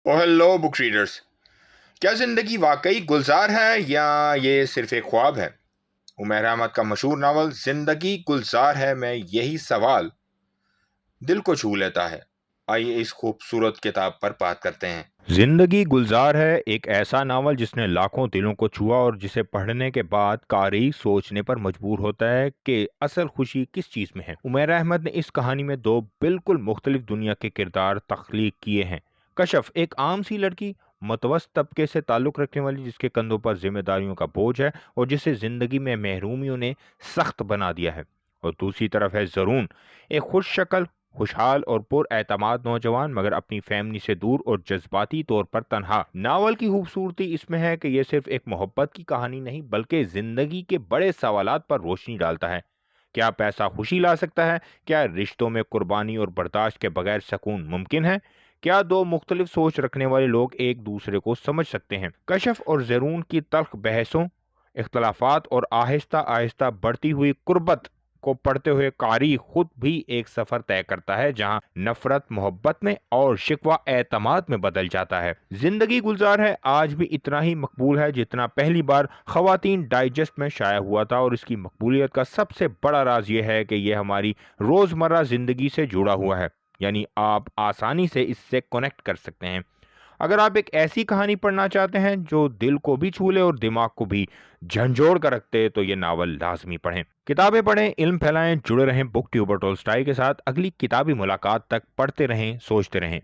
Hello book readers. क्या ज़िंदगी वाकई गुलजार है या ये सिर्फ एक ख्वाब है? उमैर अहमद का मशहूर नावल ज़िंदगी गुलजार है में यही सवाल दिल को छू लेता है। आइए इस खूबसूरत किताब पर बात करते हैं। जिंदगी गुलजार है एक ऐसा नावल जिसने लाखों दिलों को छुआ और जिसे पढ़ने के बाद कारी सोचने पर मजबूर होता है कि असल खुशी किस चीज में है। उमैर अहमद ने इस कहानी में दो बिल्कुल मुख्तलिफ दुनिया के किरदार तख्लीक किए हैं। कशफ एक आम सी लड़की, मतवस्त तबके से ताल्लुक रखने वाली जिसके कंधों पर जिम्मेदारियों का बोझ है और जिसे जिंदगी में महरूमियों ने सख्त बना दिया है। और दूसरी तरफ है जरून, एक खुश शक्ल, खुशहाल और पुरएतमाद नौजवान मगर अपनी फैमिली से दूर और जज्बाती तौर पर तन्हा। नावल की खूबसूरती इसमें है कि यह सिर्फ एक मोहब्बत की कहानी नहीं बल्कि जिंदगी के बड़े सवालात पर रोशनी डालता है। क्या पैसा खुशी ला सकता है? क्या रिश्तों में कुर्बानी और बर्दाश्त के बगैर सुकून मुमकिन है? क्या दो मुख्तलिफ सोच रखने वाले लोग एक दूसरे को समझ सकते हैं? कशफ और जरून की तल्ख बहसों, इख्तलाफात और आहिस्ता आहिस्ता बढ़ती हुई कुर्बत को पढ़ते हुए कारी खुद भी एक सफर तय करता है जहां नफरत मोहब्बत में और शिकवा एतमाद में बदल जाता है। जिंदगी गुलजार है आज भी इतना ही मकबूल है जितना पहली बार खवातीन डाइजेस्ट में शाया हुआ था, और इसकी मकबूलियत का सबसे बड़ा राज यह है कि यह हमारी रोजमर्रा जिंदगी से जुड़ा हुआ है, यानी आप आसानी से इससे कनेक्ट कर सकते हैं। अगर आप एक ऐसी कहानी पढ़ना चाहते हैं जो दिल को भी छू ले और दिमाग को भी झंझोड़ कर रखते, तो ये नावल लाजमी पढ़ें। किताबें पढ़ें, इल्म फैलाएं, जुड़े रहें बुक ट्यूबर टोल्स्टाई के साथ। अगली किताबी मुलाकात तक पढ़ते रहें, सोचते रहें।